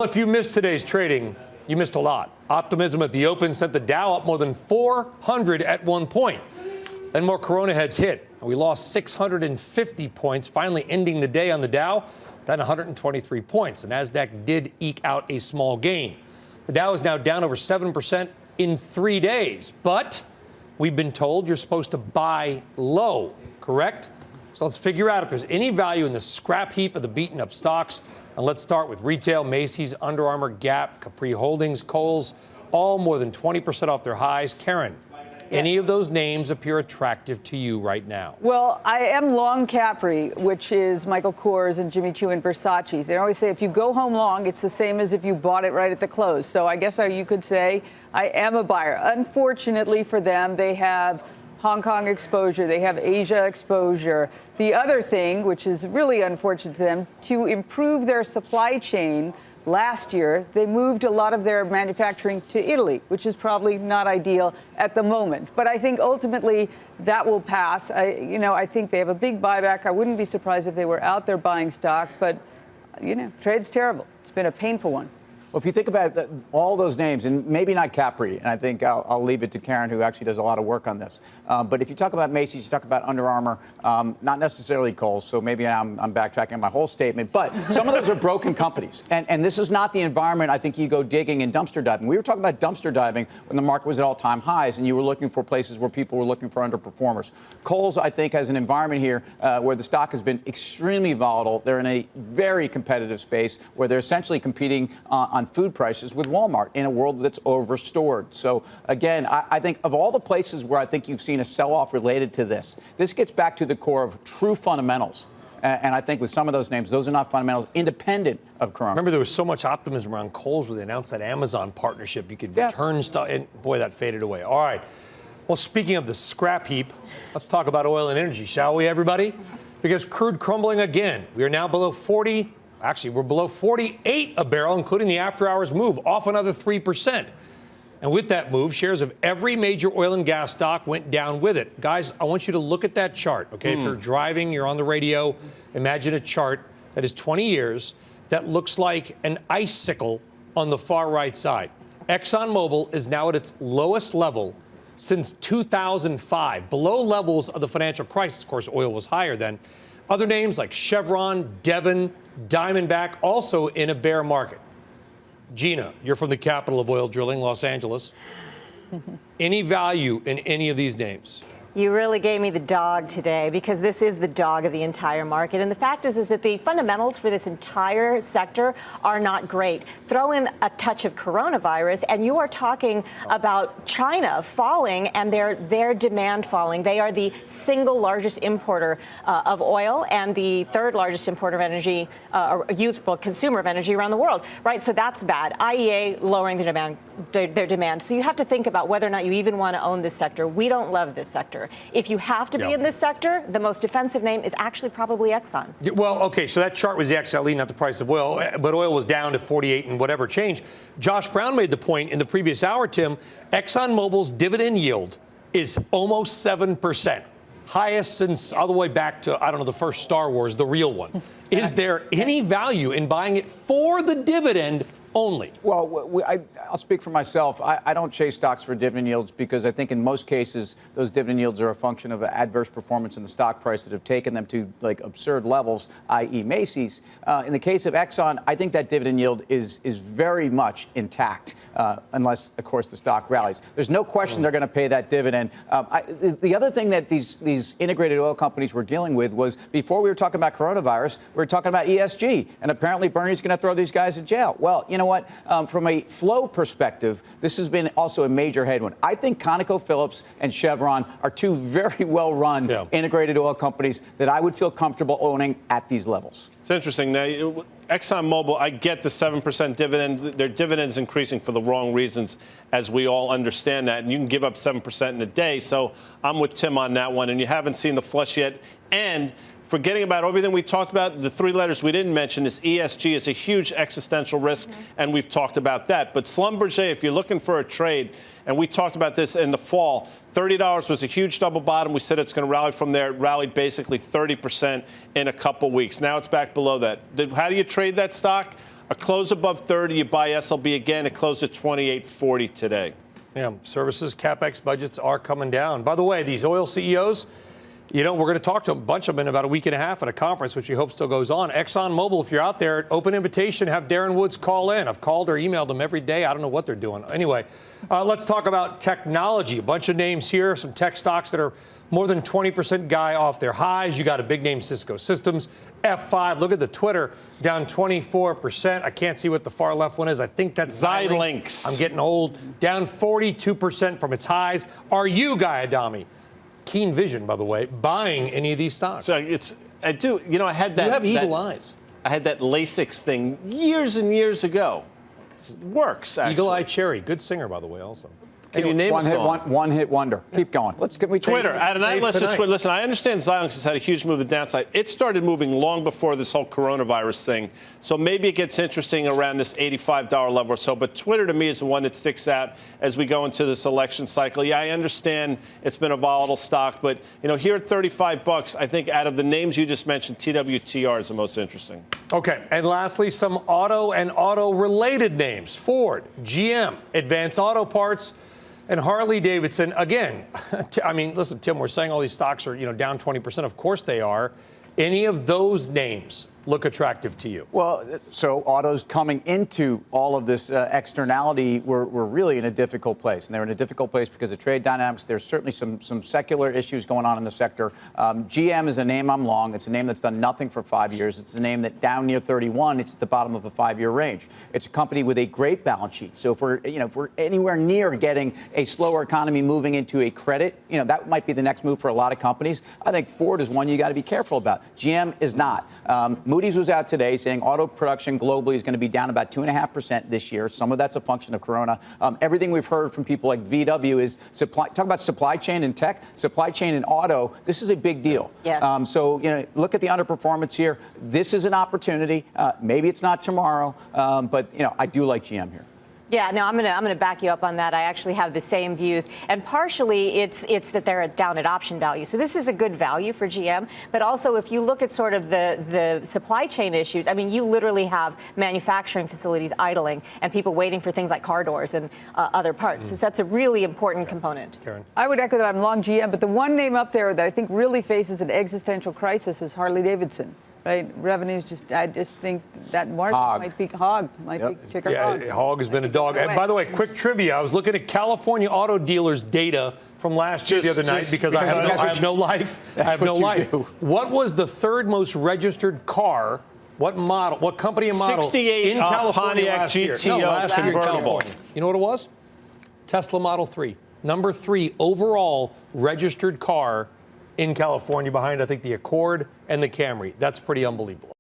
If you missed today's trading, you missed a lot. Optimism at the open sent the Dow up more than 400 at one point. Then more Corona heads hit. We lost 650 points, finally ending the day on the Dow, down 123 points. The Nasdaq did eke out a small gain. The Dow is now down over 7% in 3 days. But we've been told you're supposed to buy low, correct? So let's figure out if there's any value in the scrap heap of the beaten up stocks. And let's start with retail. Macy's, Under Armour, Gap, Capri Holdings, Kohl's, all more than 20% off their highs. Karen, any of those names appear attractive to you right now? Well, I am long Capri, which is Michael Kors and Jimmy Choo and Versace's. They always say if you go home long, it's the same as if you bought it right at the close. So I guess you could say I am a buyer. Unfortunately for them, they have Hong Kong exposure, they have Asia exposure. The other thing, which is really unfortunate to them, to improve their supply chain last year, they moved a lot of their manufacturing to Italy, which is probably not ideal at the moment. But I think ultimately that will pass. I think they have a big buyback. I wouldn't be surprised if they were out there buying stock, but, trade's terrible. It's been a painful one. Well, if you think about all those names, and maybe not Capri, and I think I'll leave it to Karen, who actually does a lot of work on this. But if you talk about Macy's, you talk about Under Armour, not necessarily Kohl's, so maybe I'm backtracking my whole statement. But some of those are broken companies. And this is not the environment I think you go digging and dumpster diving. We were talking about dumpster diving when the market was at all-time highs, and you were looking for places where people were looking for underperformers. Kohl's, I think, has an environment here where the stock has been extremely volatile. They're in a very competitive space where they're essentially competing on food prices with Walmart in a world that's overstored. So, again, I think of all the places where I think you've seen a sell-off related to this gets back to the core of true fundamentals. And I think with some of those names, those are not fundamentals independent of Corona. Remember, there was so much optimism around Kohl's where they announced that Amazon partnership. You could return stuff, and boy, that faded away. All right. Well, speaking of the scrap heap, let's talk about oil and energy, shall we, everybody? Because crude crumbling again. We are now below 40. Actually, we're below 48 a barrel, including the after-hours move, off another 3%. And with that move, shares of every major oil and gas stock went down with it. Guys, I want you to look at that chart, okay? If you're driving, you're on the radio, imagine a chart that is 20 years that looks like an icicle on the far right side. ExxonMobil is now at its lowest level since 2005, below levels of the financial crisis. Of course, oil was higher then. Other names like Chevron, Devon, Diamondback, also in a bear market. Gina, you're from the capital of oil drilling, Los Angeles. Any value in any of these names? You really gave me the dog today, because this is the dog of the entire market. And the fact is that the fundamentals for this entire sector are not great. Throw in a touch of coronavirus, and you are talking about China falling and their demand falling. They are the single largest importer of oil and the third largest importer of energy, consumer of energy around the world. Right, so that's bad. IEA lowering their demand. So you have to think about whether or not you even want to own this sector. We don't love this sector. If you have to be in this sector, the most defensive name is actually probably Exxon. Well, okay, so that chart was the XLE, not the price of oil, but oil was down to 48 and whatever change. Josh Brown made the point in the previous hour, Tim, ExxonMobil's dividend yield is almost 7%. Highest since all the way back to, I don't know, the first Star Wars, the real one. Is there any value in buying it for the dividend only? Well, I'll speak for myself. I don't chase stocks for dividend yields because I think in most cases those dividend yields are a function of adverse performance in the stock price that have taken them to like absurd levels, i.e. Macy's. In the case of Exxon, I think that dividend yield is very much intact unless, of course, the stock rallies. There's no question they're going to pay that dividend. The other thing that these integrated oil companies were dealing with was before we were talking about coronavirus, we were talking about ESG, and apparently Bernie's going to throw these guys in jail. Well, you know what? From a flow perspective, this has been also a major headwind. I think ConocoPhillips and Chevron are two very well-run integrated oil companies that I would feel comfortable owning at these levels. It's interesting. Now, ExxonMobil, I get the 7% dividend. Their dividend's increasing for the wrong reasons, as we all understand that. And you can give up 7% in a day. So I'm with Tim on that one. And you haven't seen the flush yet. And forgetting about everything we talked about, the three letters we didn't mention is ESG is a huge existential risk, and we've talked about that. But Schlumberger, if you're looking for a trade, and we talked about this in the fall, $30 was a huge double bottom. We said it's going to rally from there. It rallied basically 30% in a couple weeks. Now it's back below that. How do you trade that stock? A close above 30, you buy SLB again. It closed at 28.40 today. Yeah, services CapEx budgets are coming down. By the way, these oil CEOs, we're going to talk to a bunch of them in about a week and a half at a conference, which we hope still goes on. ExxonMobil, if you're out there, open invitation, have Darren Woods call in. I've called or emailed them every day. I don't know what they're doing. Anyway, let's talk about technology. A bunch of names here, some tech stocks that are more than 20% guy off their highs. You got a big name, Cisco Systems, F5. Look at the Twitter, down 24%. I can't see what the far left one is. I think that's Xilinx. I'm getting old. Down 42% from its highs. Are you, Guy Adami, keen vision, by the way, buying any of these stocks? So I do. I had that. You have evil eyes. I had that LASIK thing years and years ago. It works, actually. Eagle Eye Cherry, good singer, by the way, also. Can you name a song? One hit wonder. Keep going. Twitter. And I listen to Twitter. Listen, I understand Xilinx has had a huge move to the downside. It started moving long before this whole coronavirus thing. So maybe it gets interesting around this $85 level or so. But Twitter, to me, is the one that sticks out as we go into this election cycle. Yeah, I understand it's been a volatile stock. But, here at $35, I think out of the names you just mentioned, TWTR is the most interesting. Okay. And lastly, some auto and auto-related names. Ford, GM, Advance Auto Parts, and Harley-Davidson. Again, I mean, listen, Tim, we're saying all these stocks are, down 20%. Of course they are. Any of those names look attractive to you? Well, so autos coming into all of this externality were really in a difficult place. And they're in a difficult place because of trade dynamics. There's certainly some secular issues going on in the sector. GM is a name I'm long. It's a name that's done nothing for 5 years. It's a name that down near 31, it's at the bottom of the 5-year range. It's a company with a great balance sheet. So if we're anywhere near getting a slower economy moving into a credit, that might be the next move for a lot of companies. I think Ford is one you got to be careful about. GM is not. Moody's was out today saying auto production globally is going to be down about 2.5% this year. Some of that's a function of Corona. Everything we've heard from people like VW is talk about supply chain and tech, supply chain and auto. This is a big deal. Yeah. So look at the underperformance here. This is an opportunity. Maybe it's not tomorrow, but I do like GM here. Yeah, no, I'm gonna back you up on that. I actually have the same views, and partially it's that they're down at option value. So this is a good value for GM, but also if you look at sort of the supply chain issues, I mean, you literally have manufacturing facilities idling and people waiting for things like car doors and other parts. So that's a really important component. Karen? I would echo that. I'm long GM, but the one name up there that I think really faces an existential crisis is Harley-Davidson. Right, revenues I just think that market might be ticker hog. Yeah, hog has been a dog. And by the way, quick trivia. I was looking at California auto dealers data from last year the other night because I have no life. I have no life. What was the third most registered car? What model? What company and model 68 in California Pontiac last year? GTO last year in convertible. California. You know what it was? Tesla Model 3. Number 3 overall registered car in California behind, I think, the Accord and the Camry. That's pretty unbelievable.